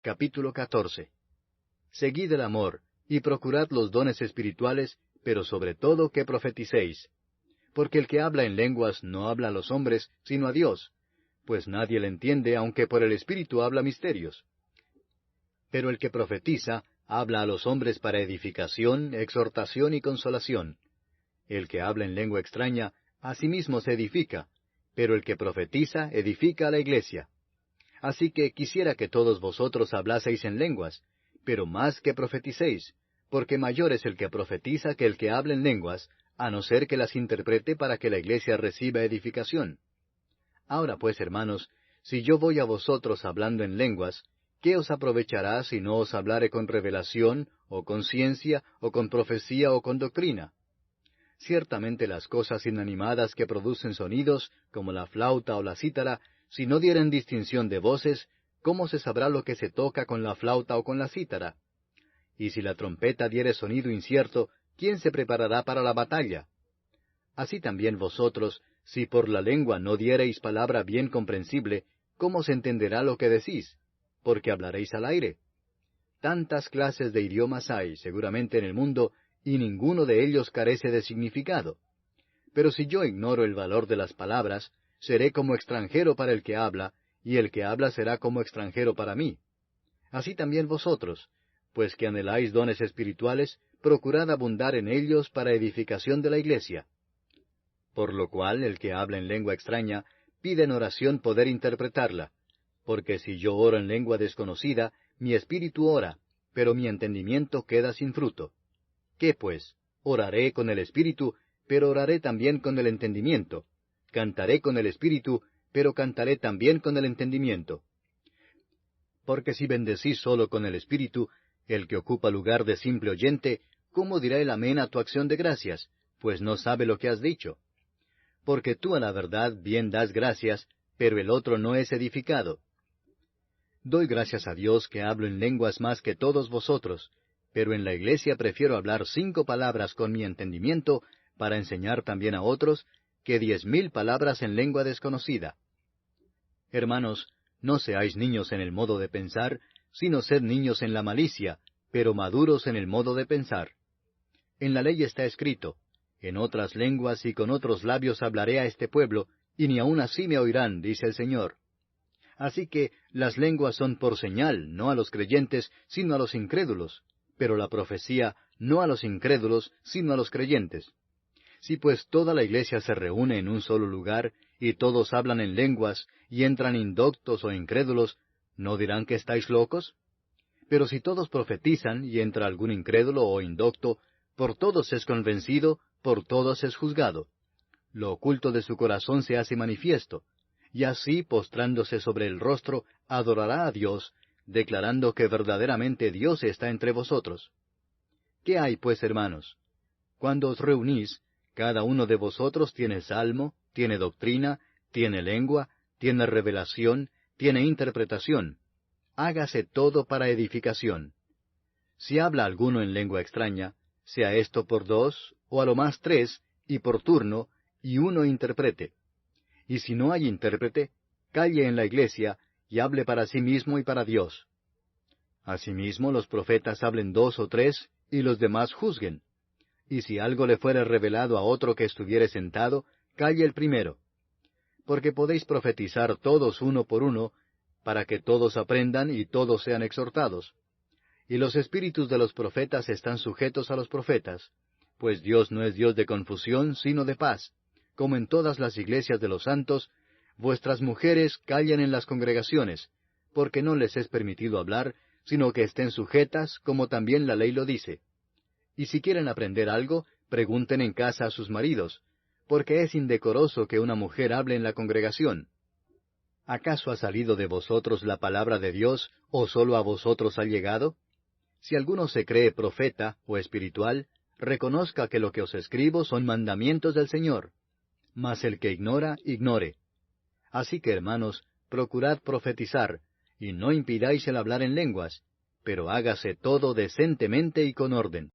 Capítulo 14. Seguid el amor, y procurad los dones espirituales, pero sobre todo que profeticéis. Porque el que habla en lenguas no habla a los hombres, sino a Dios, pues nadie le entiende, aunque por el Espíritu habla misterios. Pero el que profetiza habla a los hombres para edificación, exhortación y consolación. El que habla en lengua extraña, a sí mismo se edifica, pero el que profetiza edifica a la iglesia. Así que quisiera que todos vosotros hablaseis en lenguas, pero más que profeticéis, porque mayor es el que profetiza que el que habla en lenguas, a no ser que las interprete para que la iglesia reciba edificación. Ahora pues, hermanos, si yo voy a vosotros hablando en lenguas, ¿qué os aprovechará si no os hablare con revelación, o con ciencia, o con profecía, o con doctrina? Ciertamente las cosas inanimadas que producen sonidos, como la flauta o la cítara, si no dieren distinción de voces, ¿cómo se sabrá lo que se toca con la flauta o con la cítara? Y si la trompeta diere sonido incierto, ¿quién se preparará para la batalla? Así también vosotros, si por la lengua no diereis palabra bien comprensible, ¿cómo se entenderá lo que decís? Porque hablaréis al aire. Tantas clases de idiomas hay, seguramente, en el mundo, y ninguno de ellos carece de significado. Pero si yo ignoro el valor de las palabras, seré como extranjero para el que habla, y el que habla será como extranjero para mí. Así también vosotros, pues que anheláis dones espirituales, procurad abundar en ellos para edificación de la iglesia. Por lo cual el que habla en lengua extraña, pide en oración poder interpretarla, porque si yo oro en lengua desconocida, mi espíritu ora, pero mi entendimiento queda sin fruto. ¿Qué pues? Oraré con el espíritu, pero oraré también con el entendimiento. Cantaré con el espíritu, pero cantaré también con el entendimiento. Porque si bendecís solo con el espíritu, el que ocupa lugar de simple oyente, ¿cómo dirá el amén a tu acción de gracias? Pues no sabe lo que has dicho. Porque tú a la verdad bien das gracias, pero el otro no es edificado. Doy gracias a Dios que hablo en lenguas más que todos vosotros, pero en la iglesia prefiero hablar 5 palabras con mi entendimiento, para enseñar también a otros, que 10,000 palabras en lengua desconocida. Hermanos, no seáis niños en el modo de pensar, sino sed niños en la malicia, pero maduros en el modo de pensar. En la ley está escrito, en otras lenguas y con otros labios hablaré a este pueblo, y ni aun así me oirán, dice el Señor. Así que las lenguas son por señal, no a los creyentes, sino a los incrédulos, pero la profecía no a los incrédulos, sino a los creyentes. Si pues toda la iglesia se reúne en un solo lugar, y todos hablan en lenguas, y entran indoctos o incrédulos, ¿no dirán que estáis locos? Pero si todos profetizan, y entra algún incrédulo o indocto, por todos es convencido, por todos es juzgado. Lo oculto de su corazón se hace manifiesto, y así, postrándose sobre el rostro, adorará a Dios, declarando que verdaderamente Dios está entre vosotros. ¿Qué hay, pues, hermanos? Cuando os reunís, cada uno de vosotros tiene salmo, tiene doctrina, tiene lengua, tiene revelación, tiene interpretación. Hágase todo para edificación. Si habla alguno en lengua extraña, sea esto por 2, o a lo más 3, y por turno, y uno interprete. Y si no hay intérprete, calle en la iglesia, y hable para sí mismo y para Dios. Asimismo los profetas hablen 2 o 3, y los demás juzguen. Y si algo le fuere revelado a otro que estuviere sentado, calle el primero. Porque podéis profetizar todos uno por uno, para que todos aprendan y todos sean exhortados. Y los espíritus de los profetas están sujetos a los profetas, pues Dios no es Dios de confusión, sino de paz. Como en todas las iglesias de los santos, vuestras mujeres callen en las congregaciones, porque no les es permitido hablar, sino que estén sujetas, como también la ley lo dice. Y si quieren aprender algo, pregunten en casa a sus maridos, porque es indecoroso que una mujer hable en la congregación. ¿Acaso ha salido de vosotros la palabra de Dios, o sólo a vosotros ha llegado? Si alguno se cree profeta o espiritual, reconozca que lo que os escribo son mandamientos del Señor. Mas el que ignora, ignore. Así que, hermanos, procurad profetizar, y no impidáis el hablar en lenguas, pero hágase todo decentemente y con orden.